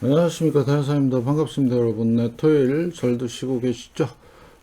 안녕하십니까, 다현사입니다. 반갑습니다, 여러분. 네, 토요일 잘도 쉬고 계시죠?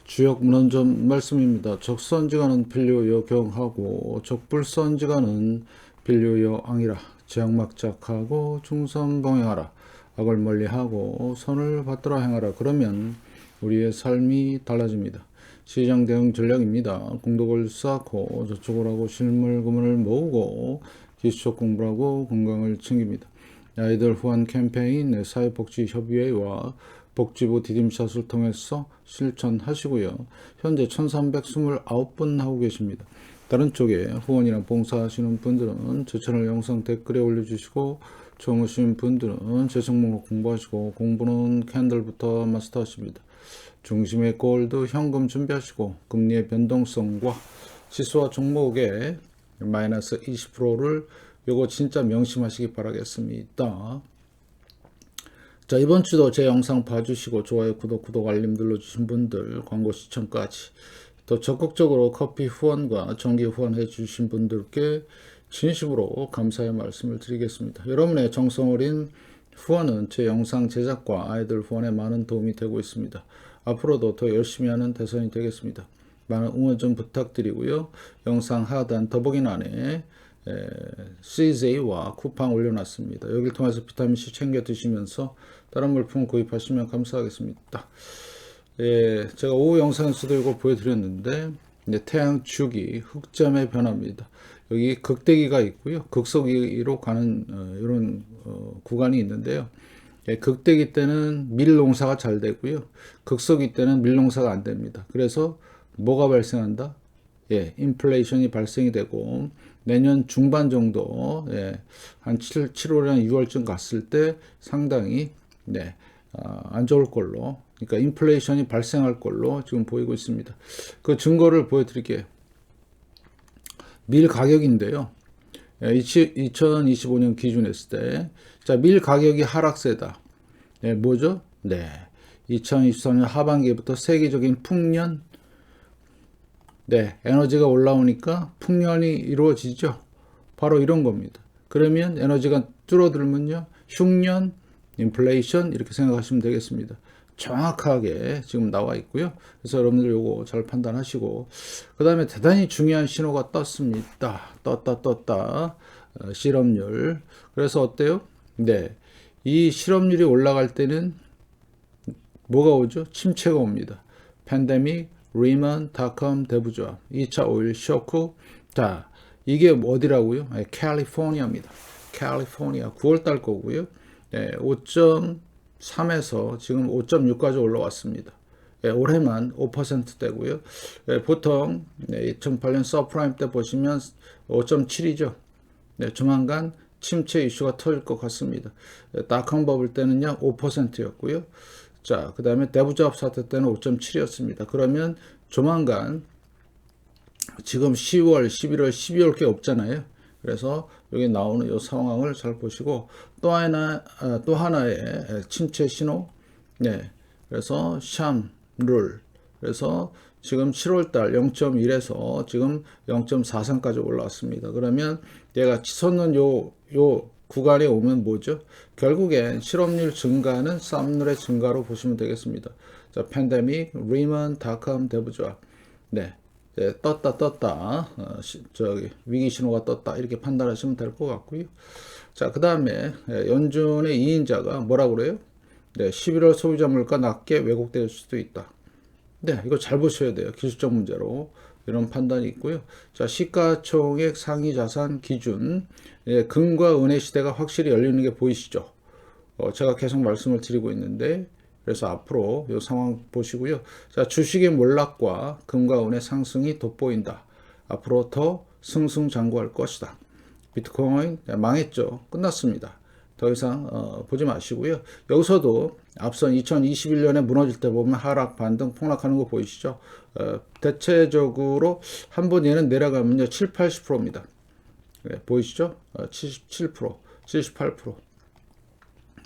주역 문헌점 말씀입니다. 적선지가는 필요여 경하고 적불선지가는 필요여 앙이라. 지향막작하고 중선봉행하라. 악을 멀리하고 선을 받들어 행하라. 그러면 우리의 삶이 달라집니다. 시장 대응 전략입니다. 공덕을 쌓고 저축을 하고 실물금을 모으고 기술적 공부를 하고 건강을 챙깁니다. 아이들 후원 캠페인 사회복지협의회와 복지부 디딤샷을 통해서 실천하시고요. 현재 1329분 하고 계십니다. 다른 쪽에 후원이나 봉사하시는 분들은 제 채널 영상 댓글에 올려주시고 정하신 분들은 제 종목 공부하시고 공부는 캔들부터 마스터하십니다. 중심의 골드 현금 준비하시고 금리의 변동성과 지수와 종목의 마이너스 20%를 요거 진짜 명심하시기 바라겠습니다. 자, 이번 주도 제 영상 봐주시고 좋아요, 구독 알림 눌러주신 분들, 광고 시청까지 또 적극적으로 커피 후원과 정기 후원해 주신 분들께 진심으로 감사의 말씀을 드리겠습니다. 여러분의 정성 어린 후원은 제 영상 제작과 아이들 후원에 많은 도움이 되고 있습니다. 앞으로도 더 열심히 하는 대선이 되겠습니다. 많은 응원 좀 부탁드리고요. 영상 하단 더보기란에 CJ와 쿠팡 올려놨습니다. 여기를 통해서 비타민C 챙겨 드시면서 다른 물품 구입하시면 감사하겠습니다. 제가 오후 영상에서도 이거 보여드렸는데 태양 주기 흑점의 변화입니다. 여기 극대기가 있고요. 극소기로 가는 이런 구간이 있는데요. 극대기 때는 밀농사가 잘 되고요. 극소기 때는 밀농사가 안 됩니다. 그래서 뭐가 발생한다? 인플레이션이 발생이 되고 내년 중반 정도 한 7월이나 6월쯤 갔을 때 상당히 안 좋을 걸로, 그러니까 인플레이션이 발생할 걸로 지금 보이고 있습니다. 그 증거를 보여드릴게요. 밀 가격인데요. 2025년 기준했을 때, 자, 밀 가격이 하락세다. 뭐죠? 2024년 하반기부터 세계적인 풍년, 에너지가 올라오니까 풍년이 이루어지죠. 바로 이런 겁니다. 그러면 에너지가 줄어들면요, 흉년, 인플레이션 이렇게 생각하시면 되겠습니다. 정확하게 지금 나와 있고요. 그래서 여러분들 요거 잘 판단하시고, 그 다음에 대단히 중요한 신호가 떴습니다. 떴다. 실업률. 그래서 어때요? 이 실업률이 올라갈 때는 뭐가 오죠? 침체가 옵니다. 팬데믹, 리먼, 닷컴 대부조합, 2차 오일 쇼크. 자, 이게 어디라고요? 캘리포니아입니다. 캘리포니아 9월달 거고요. 5.3에서 지금 5.6까지 올라왔습니다. 올해만 5%대고요. 보통 2008년 서프라임 때 보시면 5.7이죠. 조만간 침체 이슈가 터질 것 같습니다. 닷컴 버블 때는요 5%였고요. 자, 그 다음에 대부조합 사태 때는 5.7이었습니다. 그러면 조만간 지금 10월, 11월, 12월 게 없잖아요. 그래서 여기 나오는 이 상황을 잘 보시고 또 하나의 침체 신호. 그래서 샴룰. 그래서 지금 7월달 0.1에서 지금 0.43까지 올라왔습니다. 그러면 얘가 치솟는 요 구간에 오면 뭐죠? 결국엔 실업률 증가는 쌈률의 증가로 보시면 되겠습니다. 자, 팬데믹, 리먼, 닷컴 대부조합. 떴다. 위기 신호가 떴다. 이렇게 판단하시면 될 것 같고요. 자, 그 다음에 연준의 2인자가 뭐라고 그래요? 11월 소비자 물가 낮게 왜곡될 수도 있다. 이거 잘 보셔야 돼요. 기술적 문제로. 이런 판단이 있고요. 자, 시가총액 상위 자산 기준. 금과 은의 시대가 확실히 열리는 게 보이시죠? 제가 계속 말씀을 드리고 있는데, 그래서 앞으로 이 상황 보시고요. 자, 주식의 몰락과 금과 은의 상승이 돋보인다. 앞으로 더 승승장구할 것이다. 비트코인 망했죠. 끝났습니다. 더 이상 보지 마시고요. 여기서도 앞선 2021년에 무너질 때 보면 하락, 반등, 폭락하는 거 보이시죠? 대체적으로 한번 얘는 내려가면요 7, 80%입니다. 보이시죠? 77%, 78%.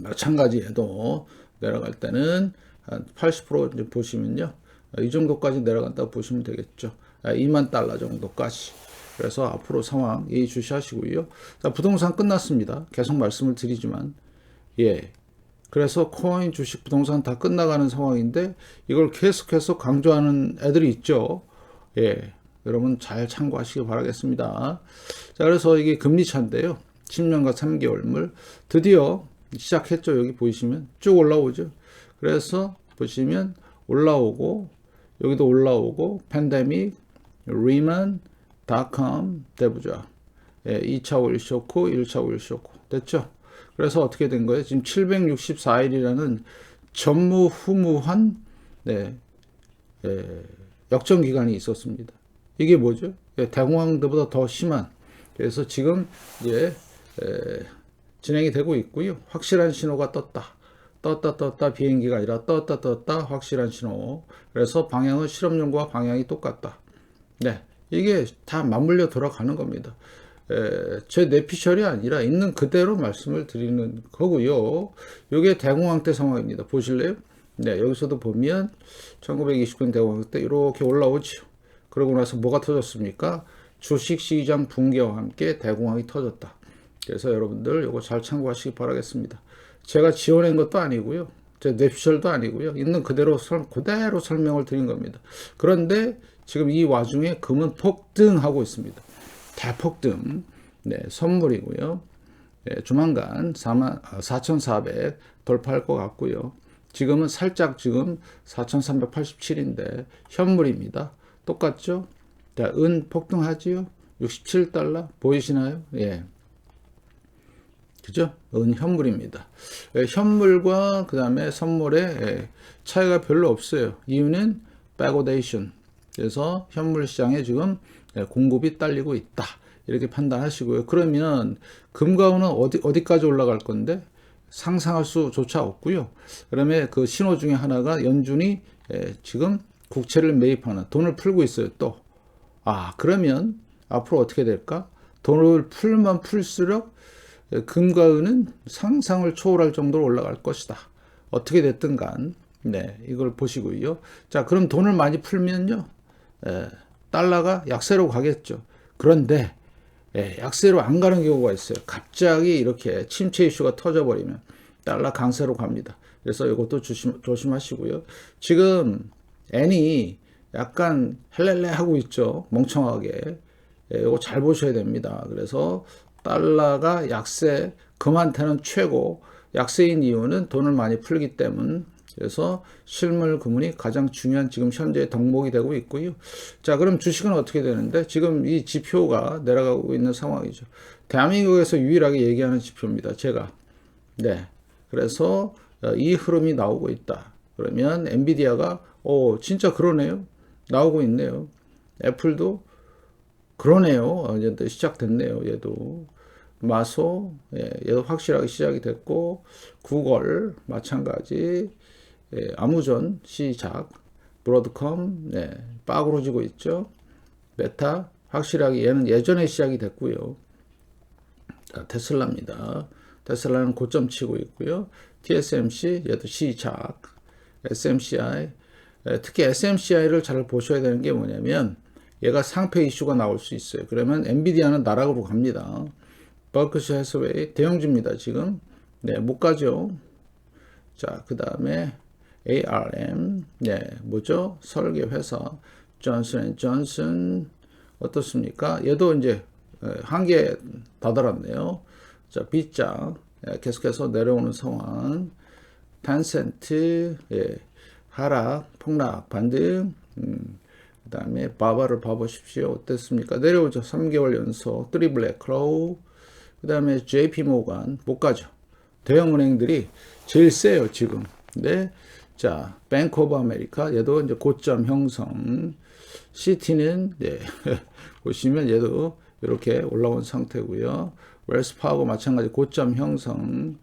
마찬가지에도 내려갈 때는 한 80% 이제 보시면요. 이 정도까지 내려간다고 보시면 되겠죠. 2만 달러 정도까지. 그래서 앞으로 상황 예의주시하시고요. 자, 부동산 끝났습니다. 계속 말씀을 드리지만 그래서 코인, 주식, 부동산 다 끝나가는 상황인데 이걸 계속해서 강조하는 애들이 있죠. 예, 여러분 잘 참고하시기 바라겠습니다. 자, 그래서 이게 금리차인데요. 10년과 3개월물 드디어 시작했죠. 여기 보시면 쭉 올라오죠. 그래서 보시면 올라오고 여기도 올라오고 팬데믹, 리만, 닷컴, 대부자. 예, 2차 오일 쇼크, 1차 오일 쇼크. 됐죠? 그래서 어떻게 된 거예요? 지금 764일이라는 전무후무한 네, 역전 기간이 있었습니다. 이게 뭐죠? 예, 대공황 때보다 더 심한. 그래서 지금 이제 진행이 되고 있고요. 확실한 신호가 떴다 비행기가 아니라 떴다 확실한 신호. 그래서 방향은 실험용과 방향이 똑같다. 네, 이게 다 맞물려 들어가는 겁니다. 제 내피셜이 아니라 있는 그대로 말씀을 드리는 거고요. 이게 대공황 때 상황입니다. 보실래요? 네, 여기서도 보면 1929년 대공황 때 이렇게 올라오죠. 그러고 나서 뭐가 터졌습니까? 주식시장 붕괴와 함께 대공황이 터졌다. 그래서 여러분들 이거 잘 참고하시기 바라겠습니다. 제가 지어낸 것도 아니고요. 제 내피셜도 아니고요. 있는 그대로 설명을 드린 겁니다. 그런데 지금 이 와중에 금은 폭등하고 있습니다. 대폭등. 네, 선물이고요. 네, 조만간 4,400 돌파할 것 같고요. 지금은 살짝 지금 4,387인데 현물입니다. 똑같죠? 자, 은 폭등하지요? 67달러 보이시나요? 예. 그죠? 은 현물입니다. 예, 현물과 그 다음에 선물의 차이가 별로 없어요. 이유는 백오데이션. 그래서 현물 시장에 지금 공급이 딸리고 있다. 이렇게 판단하시고요. 그러면 금과 은은 어디까지 올라갈 건데 상상할 수조차 없고요. 그다음에 그 신호 중에 하나가 연준이 지금 국채를 매입하는 돈을 풀고 있어요. 또 그러면 앞으로 어떻게 될까? 돈을 풀면 풀수록 금과 은은 상상을 초월할 정도로 올라갈 것이다. 어떻게 됐든 간 네, 이걸 보시고요. 자, 그럼 돈을 많이 풀면요. 달러가 약세로 가겠죠. 그런데 약세로 안 가는 경우가 있어요. 갑자기 이렇게 침체 이슈가 터져버리면 달러 강세로 갑니다. 그래서 이것도 조심하시고요. 지금 N이 약간 헬렐레 하고 있죠. 멍청하게. 이거 잘 보셔야 됩니다. 그래서 달러가 약세, 금한테는 최고. 약세인 이유는 돈을 많이 풀기 때문. 그래서 실물 금은이 가장 중요한 지금 현재 덕목이 되고 있고요. 자, 그럼 주식은 어떻게 되는데? 지금 이 지표가 내려가고 있는 상황이죠. 대한민국에서 유일하게 얘기하는 지표입니다. 제가. 네. 그래서 이 흐름이 나오고 있다. 그러면 엔비디아가 진짜 그러네요. 나오고 있네요. 애플도 그러네요. 이제 시작됐네요. 얘도. 마소, 얘도 확실하게 시작이 됐고, 구글 마찬가지. 아무존 시작, 브로드컴 빠그러지고 있죠. 메타 확실하게 얘는 예전에 시작이 됐고요. 자, 테슬라입니다. 테슬라는 고점 치고 있고요. TSMC 얘도 시작, SMCI 특히 SMCI를 잘 보셔야 되는 게 뭐냐면 얘가 상패 이슈가 나올 수 있어요. 그러면 엔비디아는 나락으로 갑니다. 버크셔 해서웨이 대형주입니다. 지금 못 가죠. 자, 그 다음에 ARM, 뭐죠? 설계 회사, 존슨앤존슨, 어떻습니까? 얘도 이제 한계 다다랐네요. 자, B자, 계속해서 내려오는 상황, 텐센트, 하락, 폭락, 반등, 그 다음에 바바를 봐보십시오. 어땠습니까? 내려오죠. 3개월 연속, 트리블랙크로우, 그 다음에 JP모간, 못 가죠. 대형은행들이 제일 세요, 지금. 네. 자, 뱅크 오브 아메리카, 얘도 이제 고점 형성. 시티는, 보시면 얘도 이렇게 올라온 상태고요. 웰스파고 마찬가지 고점 형성.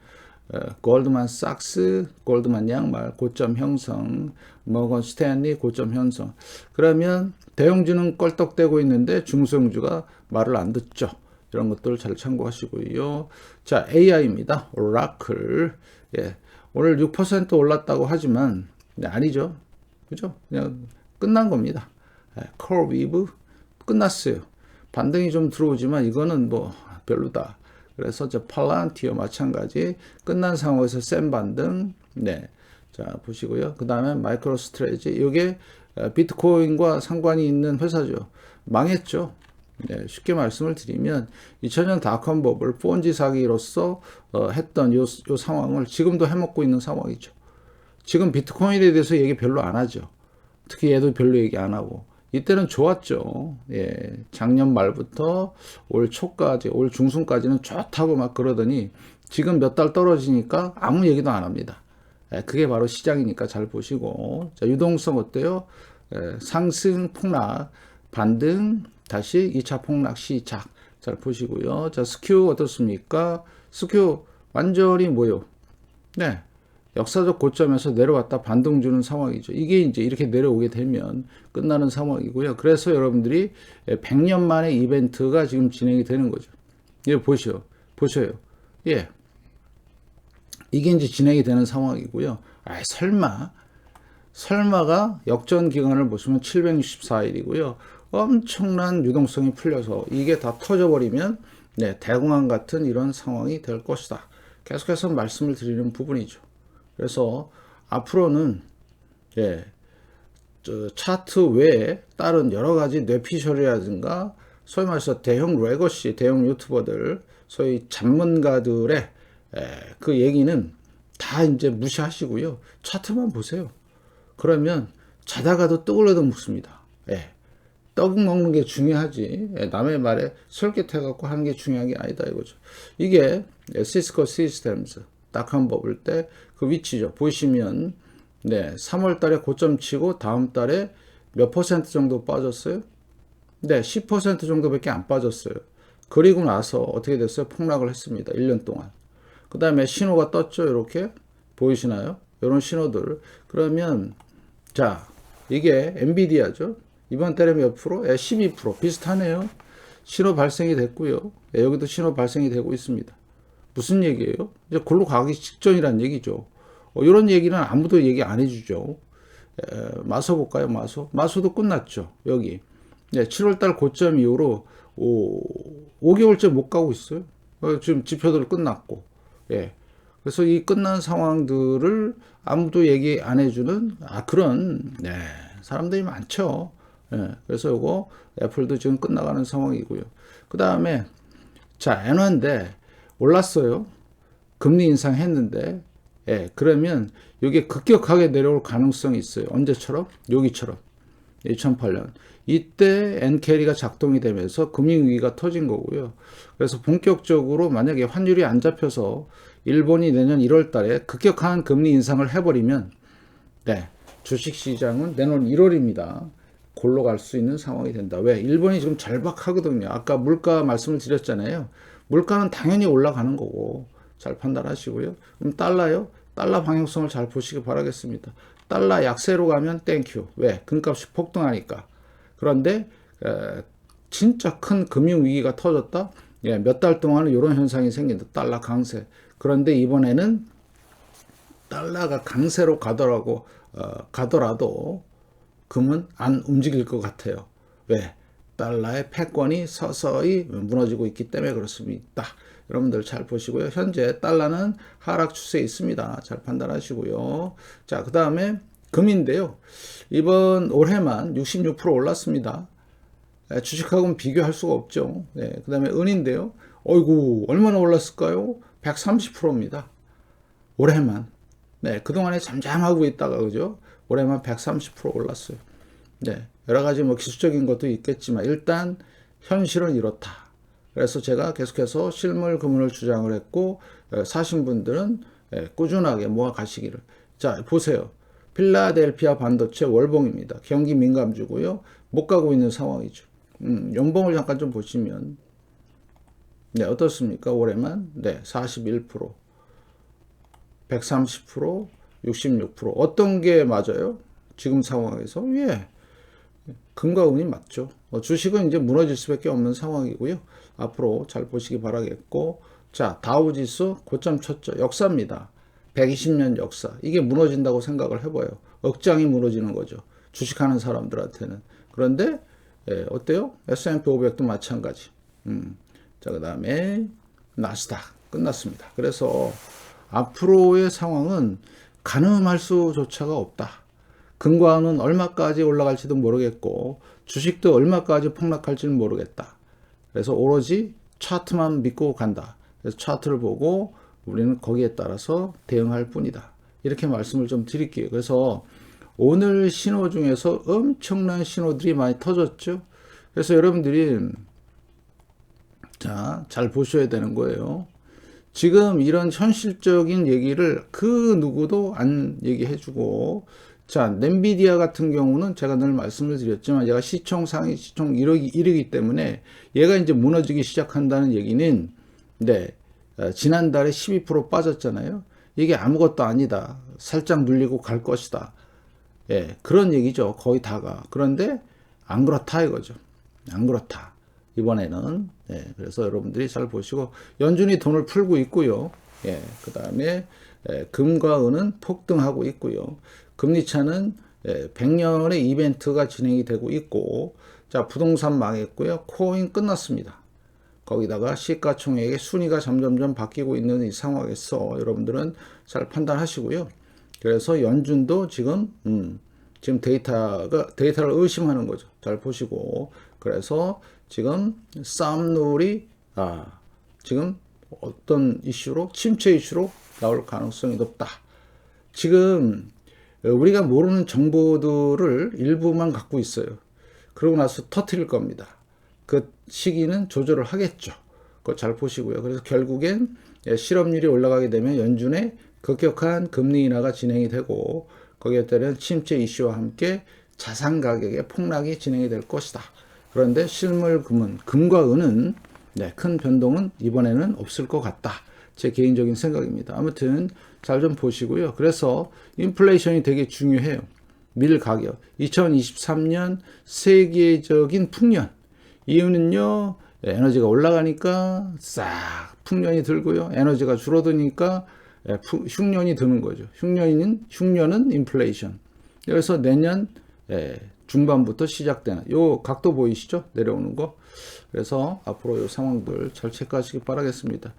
골드만 삭스, 골드만 양말, 고점 형성. 모건 스탠리, 고점 형성. 그러면 대형주는 껄떡대고 있는데 중소형주가 말을 안 듣죠. 이런 것들 잘 참고하시고요. 자, AI입니다. 오라클. 오늘 6% 올랐다고 하지만 아니죠. 그죠? 그냥 끝난 겁니다. 콜 위브 끝났어요. 반등이 좀 들어오지만 이거는 뭐 별로다. 그래서 저 팔란티어 마찬가지 끝난 상황에서 센 반등. 네. 자, 보시고요. 그 다음에 마이크로 스트레지. 이게 비트코인과 상관이 있는 회사죠. 망했죠. 네, 쉽게 말씀을 드리면 2000년 닷컴 버블 폰지 사기로서 했던 요 상황을 지금도 해먹고 있는 상황이죠. 지금 비트코인에 대해서 얘기 별로 안 하죠. 특히 얘도 별로 얘기 안 하고. 이때는 좋았죠. 예, 작년 말부터 올 초까지, 올 중순까지는 좋다고 막 그러더니 지금 몇 달 떨어지니까 아무 얘기도 안 합니다. 예, 그게 바로 시장이니까 잘 보시고. 자, 유동성 어때요? 예, 상승, 폭락, 반등, 다시 2차 폭락 시작. 잘 보시고요. 자, 스큐 어떻습니까? 스큐 완전히 뭐요? 네. 역사적 고점에서 내려왔다 반등 주는 상황이죠. 이게 이제 이렇게 내려오게 되면 끝나는 상황이고요. 그래서 여러분들이 100년 만에 이벤트가 지금 진행이 되는 거죠. 예, 보셔요. 예. 이게 이제 진행이 되는 상황이고요. 아, 설마가 역전 기간을 보시면 764일이고요. 엄청난 유동성이 풀려서 이게 다 터져버리면 네, 대공황 같은 이런 상황이 될 것이다. 계속해서 말씀을 드리는 부분이죠. 그래서 앞으로는 예, 차트 외에 다른 여러 가지 뇌피셜이라든가 소위 말해서 대형 레거시, 대형 유튜버들, 소위 전문가들의 그 얘기는 다 이제 무시하시고요. 차트만 보세요. 그러면 자다가도 떡을 얻어 먹습니다. 예. 떡 먹는 게 중요하지. 남의 말에 설깃해갖고 하는 게 중요한 게 아니다 이거죠. 이게 시스코 시스템즈 닷컴 버블 때 그 위치죠. 보시면 네, 3월 달에 고점 치고 다음 달에 몇 퍼센트 정도 빠졌어요? 네, 10% 정도밖에 안 빠졌어요. 그리고 나서 어떻게 됐어요? 폭락을 했습니다. 1년 동안. 그 다음에 신호가 떴죠. 이렇게 보이시나요? 이런 신호들. 그러면 자, 이게 엔비디아죠. 이번 달에 몇 프로? 12% 비슷하네요. 신호 발생이 됐고요. 여기도 발생이 되고 있습니다. 무슨 얘기예요? 이제 골로 가기 직전이란 얘기죠. 이런 얘기는 아무도 얘기 안 해주죠. 마소 볼까요? 마소도 끝났죠. 여기 7월달 고점 이후로 5개월째 못 가고 있어요. 지금 지표들 끝났고. 예. 그래서 이 끝난 상황들을 아무도 얘기 안 해주는 그런 사람들이 많죠. 예. 그래서 이거 애플도 지금 끝나가는 상황이고요. 그 다음에 자, 엔화인데 올랐어요. 금리 인상했는데 그러면 이게 급격하게 내려올 가능성이 있어요. 언제처럼? 여기처럼 2008년 이때 엔캐리가 작동이 되면서 금융위기가 터진 거고요. 그래서 본격적으로 만약에 환율이 안 잡혀서 일본이 내년 1월 달에 급격한 금리 인상을 해버리면 주식시장은 내년 1월입니다. 골로 갈 수 있는 상황이 된다. 왜? 일본이 지금 절박하거든요. 아까 물가 말씀을 드렸잖아요. 물가는 당연히 올라가는 거고 잘 판단하시고요. 그럼 달러요? 달러 방향성을 잘 보시기 바라겠습니다. 달러 약세로 가면 땡큐. 왜? 금값이 폭등하니까. 그런데 진짜 큰 금융위기가 터졌다? 몇 달 동안은 이런 현상이 생긴다. 달러 강세. 그런데 이번에는 달러가 강세로 가더라도 금은 안 움직일 것 같아요. 왜? 달러의 패권이 서서히 무너지고 있기 때문에 그렇습니다. 여러분들 잘 보시고요. 현재 달러는 하락 추세에 있습니다. 잘 판단하시고요. 자, 그 다음에 금인데요. 이번 올해만 66% 올랐습니다. 주식하고는 비교할 수가 없죠. 그 다음에 은인데요. 어이구, 얼마나 올랐을까요? 130%입니다. 올해만. 그동안에 잠잠하고 있다가, 그죠? 올해만 130% 올랐어요. 여러 가지 기술적인 것도 있겠지만, 일단, 현실은 이렇다. 그래서 제가 계속해서 실물 금을 주장을 했고, 사신 분들은 꾸준하게 모아 가시기를. 자, 보세요. 필라델피아 반도체 월봉입니다. 경기 민감주고요. 못 가고 있는 상황이죠. 연봉을 잠깐 좀 보시면, 어떻습니까? 올해만? 41%, 130%, 66%. 어떤 게 맞아요? 지금 상황에서? 금과 은이 맞죠. 주식은 이제 무너질 수밖에 없는 상황이고요. 앞으로 잘 보시기 바라겠고, 자, 다우지수 고점 쳤죠. 역사입니다. 120년 역사. 이게 무너진다고 생각을 해봐요. 억장이 무너지는 거죠. 주식하는 사람들한테는. 그런데 어때요? S&P 500도 마찬가지. 자, 그 다음에 나스닥 끝났습니다. 그래서 앞으로의 상황은 가늠할 수조차가 없다. 금과는 얼마까지 올라갈지도 모르겠고 주식도 얼마까지 폭락할지는 모르겠다. 그래서 오로지 차트만 믿고 간다. 그래서 차트를 보고 우리는 거기에 따라서 대응할 뿐이다. 이렇게 말씀을 좀 드릴게요. 그래서 오늘 신호 중에서 엄청난 신호들이 많이 터졌죠. 그래서 여러분들이 잘 보셔야 되는 거예요. 지금 이런 현실적인 얘기를 그 누구도 안 얘기해주고, 엔비디아 같은 경우는 제가 늘 말씀을 드렸지만 얘가 시총 상위 시총 1위기 때문에 얘가 이제 무너지기 시작한다는 얘기는 지난달에 12% 빠졌잖아요. 이게 아무것도 아니다. 살짝 눌리고 갈 것이다. 그런 얘기죠. 거의 다가. 그런데 안 그렇다 이거죠. 안 그렇다. 이번에는. 그래서 여러분들이 잘 보시고, 연준이 돈을 풀고 있고요. 그 다음에 금과 은은 폭등하고 있고요. 금리차는 100년의 이벤트가 진행이 되고 있고, 부동산 망했고요. 코인 끝났습니다. 거기다가 시가총액의 순위가 점점점 바뀌고 있는 이 상황에서 여러분들은 잘 판단하시고요. 그래서 연준도 지금 데이터를 의심하는 거죠. 잘 보시고. 그래서 지금 쌈놀이 지금 어떤 이슈로, 침체 이슈로 나올 가능성이 높다. 지금 우리가 모르는 정보들을 일부만 갖고 있어요. 그러고 나서 터뜨릴 겁니다. 그 시기는 조절을 하겠죠. 그거 잘 보시고요. 그래서 결국엔 실업률이 올라가게 되면 연준의 급격한 금리 인하가 진행이 되고, 거기에 따른 침체 이슈와 함께 자산 가격의 폭락이 진행이 될 것이다. 그런데 실물 금과 은은 큰 변동은 이번에는 없을 것 같다. 제 개인적인 생각입니다. 아무튼 잘 좀 보시고요. 그래서 인플레이션이 되게 중요해요. 밀 가격. 2023년 세계적인 풍년. 이유는요, 에너지가 올라가니까 싹 풍년이 들고요. 에너지가 줄어드니까 흉년이 드는 거죠. 흉년은 인플레이션. 그래서 내년 중반부터 시작되는 요 각도 보이시죠? 내려오는 거. 그래서 앞으로 요 상황들 잘 체크하시기 바라겠습니다.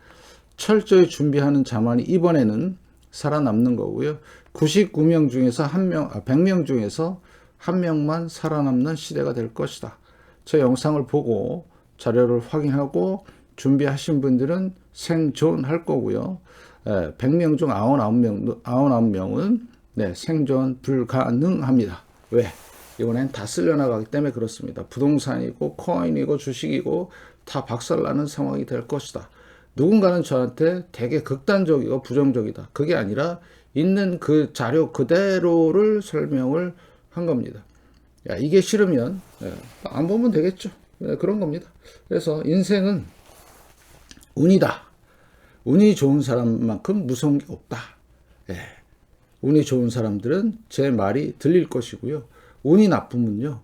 철저히 준비하는 자만이 이번에는 살아남는 거고요. 99명 중에서 100명 중에서 1명만 살아남는 시대가 될 것이다. 저 영상을 보고 자료를 확인하고 준비하신 분들은 생존할 거고요. 100명 중 99명은 생존 불가능합니다. 왜? 이번엔 다 쓸려나가기 때문에 그렇습니다. 부동산이고 코인이고 주식이고 다 박살나는 상황이 될 것이다. 누군가는 저한테 되게 극단적이고 부정적이다. 그게 아니라 있는 그 자료 그대로를 설명을 한 겁니다. 이게 싫으면 안 보면 되겠죠. 그런 겁니다. 그래서 인생은 운이다. 운이 좋은 사람만큼 무서운 게 없다. 운이 좋은 사람들은 제 말이 들릴 것이고요. 운이 나쁘면요,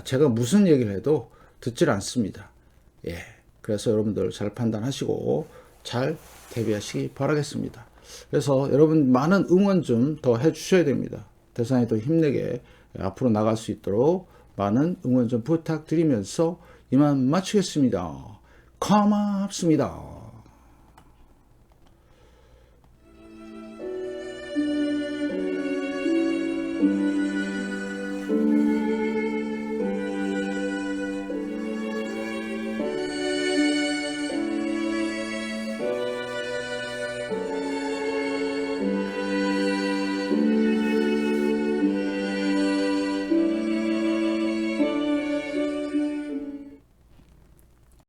제가 무슨 얘기를 해도 듣질 않습니다. 그래서 여러분들 잘 판단하시고 잘 대비하시기 바라겠습니다. 그래서 여러분 많은 응원 좀 더 해주셔야 됩니다. 대산이 더 힘내게 앞으로 나갈 수 있도록 많은 응원 좀 부탁드리면서 이만 마치겠습니다. 고맙습니다.